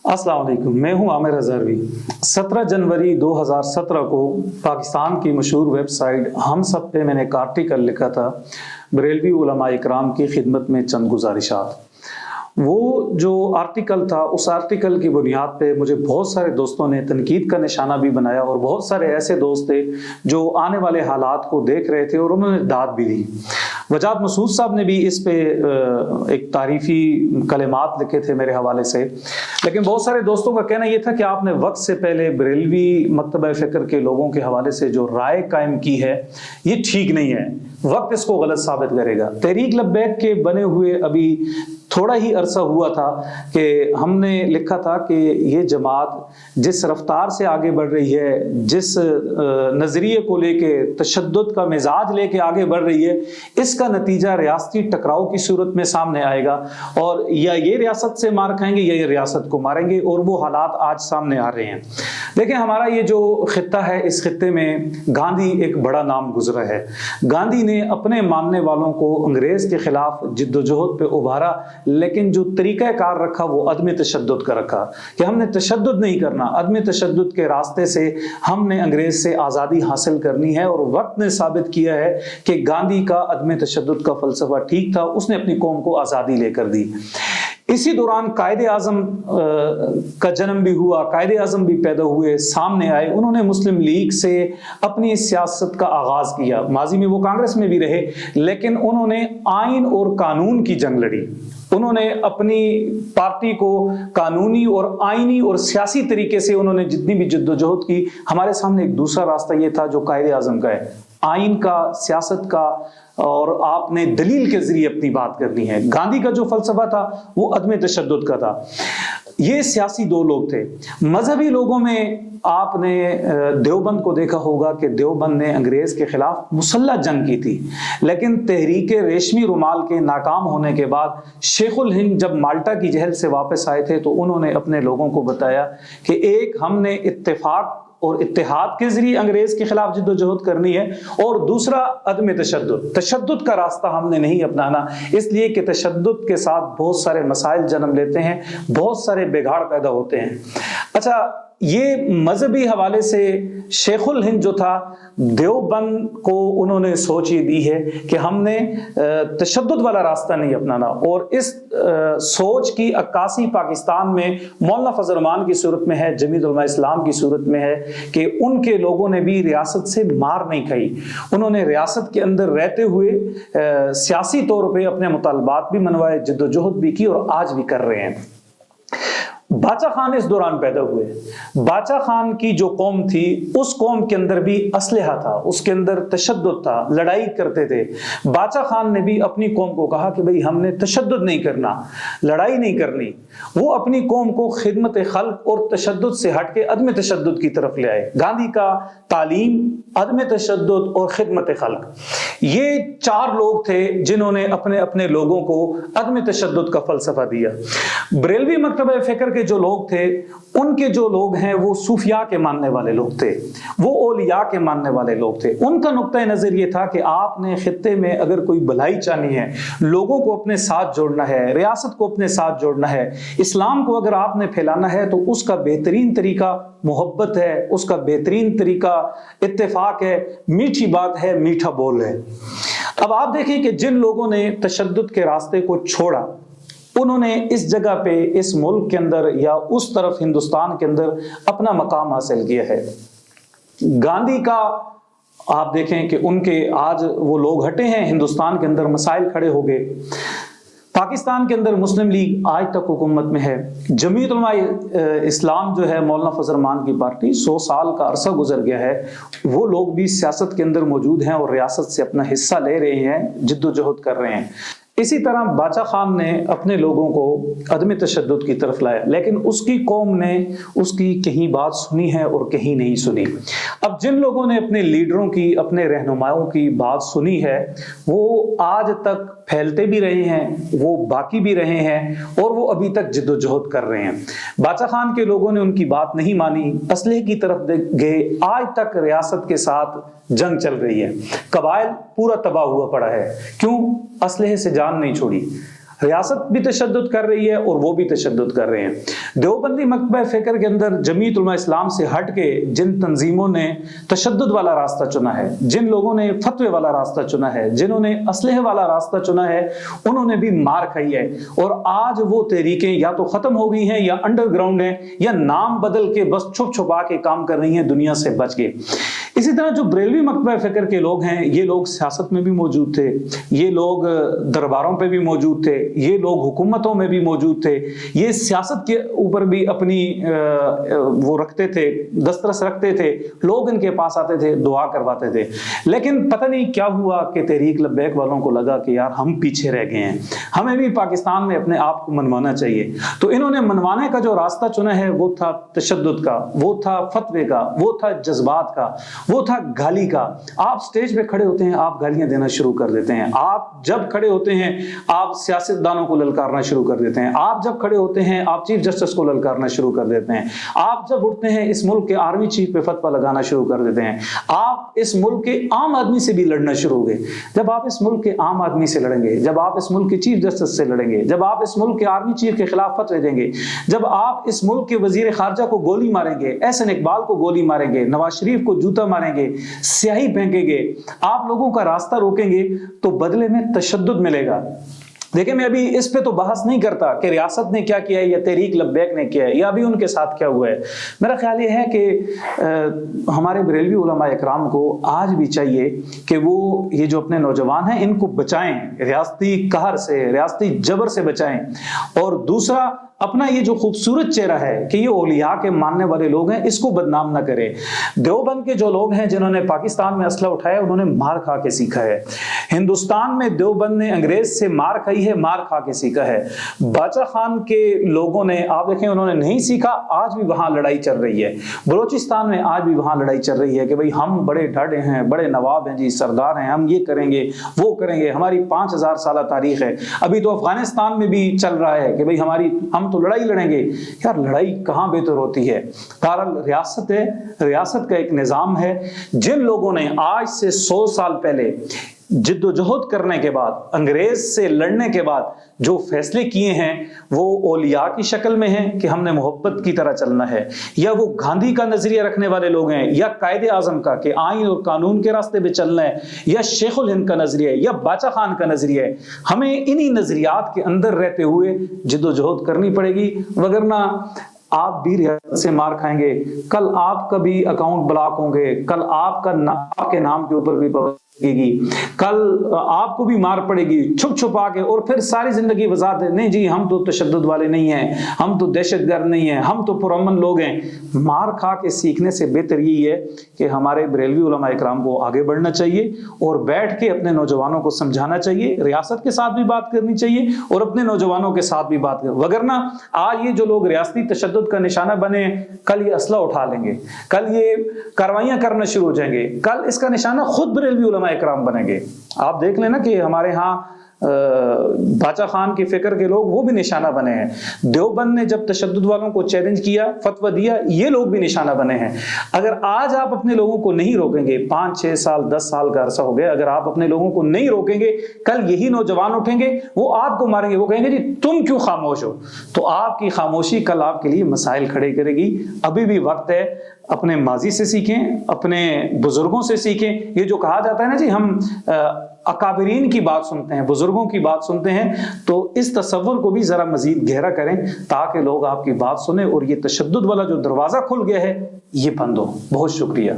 अस्सलाम वालेकुम, मैं हूं आमिर हज़ारवी। 17 जनवरी 2017 को पाकिस्तान की मशहूर वेबसाइट हम सब पे मैंने एक आर्टिकल लिखा था, बरेलवी उलमा इकराम की खिदमत में चंद गुजारिशात। वो जो आर्टिकल था, उस आर्टिकल की बुनियाद पे मुझे बहुत सारे दोस्तों ने तनकीद का निशाना भी बनाया और बहुत सारे ऐसे दोस्त थे जो आने वाले हालात को देख रहे थे और उन्होंने दाद भी दी। वजाद मसूद साहब ने भी इस पे एक तारीफ़ी कलिमात लिखे थे मेरे हवाले से, लेकिन बहुत सारे दोस्तों का कहना यह था कि आपने वक्त से पहले बरेलवी मकतबा फ़िक्र के लोगों के हवाले से जो राय कायम की है ये ठीक नहीं है, वक्त इसको गलत साबित करेगा। तहरीक लब्बैक के बने हुए अभी थोड़ा ही अरसा हुआ था कि हमने लिखा था कि ये जमात जिस रफ्तार से आगे बढ़ रही है, जिस नज़रिए को लेके तशद्दुद का मिजाज लेके आगे बढ़ रही है, इसका नतीजा रियासती टकराव की सूरत में सामने आएगा और या ये रियासत से मार खाएंगे या ये रियासत को मारेंगे, और वो हालात आज सामने आ रहे हैं। देखिए, हमारा ये जो खित्ता है, इस खित्ते में गांधी एक बड़ा नाम गुजरा है। गांधी ने अपने मानने वालों को अंग्रेज़ के खिलाफ जिद्दोजहद पे उभारा, लेकिन जो तरीका कार रखा वो अदम तशद्दुद का रखा कि हमने तशद्दुद नहीं करना, अदम तशद्दुद के रास्ते से हमने अंग्रेज से आज़ादी हासिल करनी है। और वक्त ने साबित किया है कि गांधी का अदम तशद्दुद का फलसफा ठीक था, उसने अपनी कौम को आज़ादी लेकर दी। इसी दौरान कायदे आज़म का जन्म भी हुआ, कायदे आज़म भी पैदा हुए, सामने आए। उन्होंने मुस्लिम लीग से अपनी सियासत का आगाज़ किया। माजी में वो कांग्रेस में भी रहे, लेकिन उन्होंने आइन और कानून की जंग लड़ी। उन्होंने अपनी पार्टी को कानूनी और आइनी और सियासी तरीके से उन्होंने जितनी भी जद्दोजहद की, हमारे सामने एक दूसरा रास्ता ये था जो कायदे आज़म का है, आइन का, सियासत का, और आपने दलील के जरिए अपनी बात करनी है। गांधी का जो फलसफा था वो अदम तशद्दुद का था। ये सियासी दो लोग थे। मजहबी लोगों में आपने देवबंद को देखा होगा कि देवबंद ने अंग्रेज के खिलाफ मुसल्लह जंग की थी, लेकिन तहरीक रेशमी रुमाल के नाकाम होने के बाद शेखुल हिंद जब माल्टा की जेल से वापस आए थे तो उन्होंने अपने लोगों को बताया कि एक हमने इत्तेफाक और इत्तेहाद के जरिए अंग्रेज के खिलाफ जिद्दोजहद करनी है, और दूसरा अदम तशद्दुद, तशद्दुद का रास्ता हमने नहीं अपनाना, इसलिए कि तशद्दुद के साथ बहुत सारे मसाइल जन्म लेते हैं, बहुत सारे बिगाड़ पैदा होते हैं। अच्छा, ये मजहबी हवाले से शेखुल हिंद जो था, देवबंद को उन्होंने सोच ये दी है कि हमने तशद्दुद वाला रास्ता नहीं अपनाना, और इस सोच की अक्कासी पाकिस्तान में मौलाना फजल रहमान की सूरत में है, जमीयत उलमा इस्लाम की सूरत में है कि उनके लोगों ने भी रियासत से मार नहीं खाई। उन्होंने रियासत के अंदर रहते हुए सियासी तौर पर अपने मुतालबात भी मनवाए, जिद्दोजहद भी की और आज भी कर रहे हैं। बाचा खान इस दौरान पैदा हुए। बाचा खान की जो कौम थी, उस कौम के अंदर भी असलहा था, उसके अंदर तशद्दुद था, लड़ाई करते थे। बाचा खान ने भी अपनी कौम को कहा कि भाई हमने तशद्दुद नहीं करना, लड़ाई नहीं करनी। वो अपनी कौम को खिदमत खल्क और तशद्दुद से हट के अदम तशद्दुद की तरफ ले आए। गांधी का तालीम, अदम तशद्दुद और खिदमत खल्क, ये चार लोग थे जिन्होंने अपने अपने लोगों को अदम तशद्दुद का फलसफा दिया। बरेलवी मकतबा फ़िक्र के जो लोग थे, उनके जो लोग हैं वो सूफिया के मानने वाले लोग थे, वो औलिया के मानने वाले लोग थे। उनका नुक्ता नज़र ये था कि आपने खित्ते में अगर कोई भलाई चाहनी है, लोगों को अपने साथ जोड़ना है, रियासत को अपने साथ जोड़ना है, इस्लाम को अगर आपने फैलाना है, तो उसका बेहतरीन तरीका मोहब्बत है, उसका बेहतरीन तरीका इत्तेफाक है, मीठी बात है, मीठा बोल है। अब आप देखिए कि जिन लोगों ने तशद्दुद के रास्ते को छोड़ा, उन्होंने इस जगह पे, इस मुल्क के अंदर या उस तरफ हिंदुस्तान के अंदर अपना मकाम हासिल किया है। गांधी का आप देखें कि उनके आज वो लोग हटे हैं, हिंदुस्तान के अंदर मसाइल खड़े हो गए। पाकिस्तान के अंदर मुस्लिम लीग आज तक हुकूमत में है। जमीयत उलमा इस्लाम जो है, मौलाना फजल रहमान की पार्टी, 100 साल का अरसा गुजर गया है, वो लोग भी सियासत के अंदर मौजूद हैं और रियासत से अपना हिस्सा ले रहे हैं, जिद्दोजहद कर रहे हैं। इसी तरह बाचा खान ने अपने लोगों को अदम तशद्दुद की तरफ लाया, लेकिन उसकी कौम ने उसकी कहीं बात सुनी है और कहीं नहीं सुनी। अब जिन लोगों ने अपने लीडरों की, अपने रहनुमाओं की बात सुनी है, वो आज तक फैलते भी रहे हैं, वो बाकी भी रहे हैं और वो अभी तक जिद्दोजहद कर रहे हैं। बाचा खान के लोगों ने उनकी बात नहीं मानी, असलहे की तरफ गए। आज तक रियासत के साथ जंग चल रही है, कबाइल पूरा तबाह हुआ पड़ा है। क्यों? असलहे से जान नहीं छोड़ी। रियासत भी तशद्दुद कर रही है और वो भी तशद्दुद कर रहे हैं। देवबंदी मकतबा फ़िक्र के अंदर जमीयत उलमा इस्लाम से हट के जिन तंजीमों ने तशद्दुद वाला रास्ता चुना है, जिन लोगों ने फतवे वाला रास्ता चुना है, जिन्होंने असलहे वाला रास्ता चुना है, उन्होंने भी मार खाई है। और आज वो तहरीकें या तो ख़त्म हो गई हैं या अंडरग्राउंड हैं या नाम बदल के बस छुप छुपा के काम कर रही हैं, दुनिया से बच के। इसी तरह जो बरेलवी मकतबा फ़िक्र के लोग हैं, ये लोग सियासत में भी मौजूद थे, ये लोग दरबारों पे भी मौजूद थे, ये लोग हुकूमतों में भी मौजूद थे, ये सियासत के ऊपर भी अपनी वो रखते थे, दस्तरस रखते थे, लोग इनके पास आते थे, दुआ करवाते थे। लेकिन पता नहीं क्या हुआ कि तहरीक लब्बैक वालों को लगा कि यार हम पीछे रह गए हैं, हमें भी पाकिस्तान में अपने आप को मनवाना चाहिए। तो इन्होंने मनवाने का जो रास्ता चुना है वो था तशद्दुद का, वो था फतवे का, वो था जज्बात का, वो था गाली का। आप स्टेज पे खड़े होते हैं, आप गालियां देना शुरू कर देते हैं। आप जब खड़े होते हैं आप सियासतदानों को ललकारना शुरू कर देते हैं। आप जब खड़े होते हैं आप चीफ जस्टिस को ललकारना शुरू कर देते हैं। आप जब उठते हैं इस मुल्क के आर्मी चीफ पे फतवा लगाना शुरू कर देते हैं। आप इस मुल्क के आम आदमी से भी लड़ना शुरू हो गए। जब आप इस मुल्क के आम आदमी से लड़ेंगे, जब आप इस मुल्क के चीफ जस्टिस से लड़ेंगे, जब आप इस मुल्क के आर्मी चीफ के खिलाफ फतवे देंगे, जब आप इस मुल्क के वजीर खारजा को गोली मारेंगे, एहसन इकबाल को गोली मारेंगे, नवाज शरीफ को जूता मारेंगे, स्याही फेंकेंगे, आप लोगों का रास्ता रोकेंगे, तो बदले में तशद्दुद मिलेगा। देखिए, मैं अभी इस पे तो बहस नहीं करता कि रियासत ने क्या किया है या तहरीक लब्बैक ने किया है या अभी उनके साथ क्या हुआ है। मेरा ख्याल ये है कि हमारे बरेलवी उलमा इकराम को आज भी चाहिए कि वो ये जो अपने नौजवान हैं इनको बचाएं, रियासती कहर से, रियासती जबर से बचाएं। और दूसरा, अपना ये जो खूबसूरत चेहरा है कि ये औलिया के मानने वाले लोग हैं, इसको बदनाम ना करें। देवबंद के जो लोग हैं जिन्होंने पाकिस्तान में असला उठाया, उन्होंने मार खा के सीखा है। हिंदुस्तान में देवबंद ने अंग्रेज से मार खाई है, मार खा के सीखा है। बाचा खान के लोगों ने, आप देखें, उन्होंने नहीं सीखा, आज भी वहां लड़ाई चल रही है। बलोचिस्तान में आज भी वहां लड़ाई चल रही है कि भाई हम बड़े ढाढ़े हैं, बड़े नवाब हैं जी, सरदार हैं, हम ये करेंगे वो करेंगे, हमारी 5000 साल तारीख है। अभी तो अफगानिस्तान में भी चल रहा है कि भाई हम तो लड़ाई लड़ेंगे। यार, लड़ाई कहां बेहतर होती है? बहरहाल रियासत है, रियासत का एक निजाम है। जिन लोगों ने आज से 100 साल पहले जिद्दोजहद करने के बाद, अंग्रेज से लड़ने के बाद जो फैसले किए हैं, वो औलिया की शक्ल में हैं कि हमने मोहब्बत की तरह चलना है, या वो गांधी का नजरिया रखने वाले लोग हैं, या कायदे आजम का कि आइन और कानून के रास्ते पे चलना है, या शेखुल हिंद का नजरिया है, या बाचा खान का नजरिया है। हमें इन्हीं नजरियात के अंदर रहते हुए जिद्दोजहद करनी पड़ेगी, वगरना आप भी रियासत से मार खाएंगे। कल आपका भी अकाउंट ब्लॉक होंगे, कल आपके नाम के ऊपर भी लगेगी, कल आपको भी मार पड़ेगी छुप छुपा के, और फिर सारी जिंदगी वजाहत है, नहीं जी हम तो तशद्दुद वाले नहीं हैं, हम तो दहशतगर्द नहीं हैं, हम तो पुरअमन लोग हैं। मार खा के सीखने से बेहतर यही है कि हमारे बरेलवी उलमा इकराम को आगे बढ़ना चाहिए और बैठ के अपने नौजवानों को समझाना चाहिए, रियासत के साथ भी बात करनी चाहिए और अपने नौजवानों के साथ भी बात करनी। वगरना आज ये जो लोग रियासती तशद्दुद का निशाना बने, कल ये असला उठा लेंगे, कल ये कार्रवाइयां करना शुरू हो जाएंगे, कल इसका निशाना खुद बरेलवी उलमा इकराम बनेंगे। आप देख लेना कि हमारे यहाँ बाचा खान के फिक्र के लोग वो भी निशाना बने हैं। देवबंद ने जब तशद्दुद वालों को चैलेंज किया, फतवा दिया, ये लोग भी निशाना बने हैं। अगर आज आप अपने लोगों को नहीं रोकेंगे, 5, 6 साल 10 साल का अरसा हो गया, अगर आप अपने लोगों को नहीं रोकेंगे, कल यही नौजवान उठेंगे, वो आपको मारेंगे, वो कहेंगे जी तुम क्यों खामोश हो। तो आपकी खामोशी कल आपके लिए मसाइल खड़े करेगी। अभी भी वक्त है, अपने माजी से सीखें, अपने बुजुर्गों से सीखें। ये जो कहा जाता है ना जी, हम अकाबरीन की बात सुनते हैं, बुजुर्गों की बात सुनते हैं, तो इस तसव्वुर को भी जरा मजीद गहरा करें ताकि लोग आपकी बात सुने और ये तशद्दुद वाला जो दरवाजा खुल गया है ये बंद हो। बहुत शुक्रिया।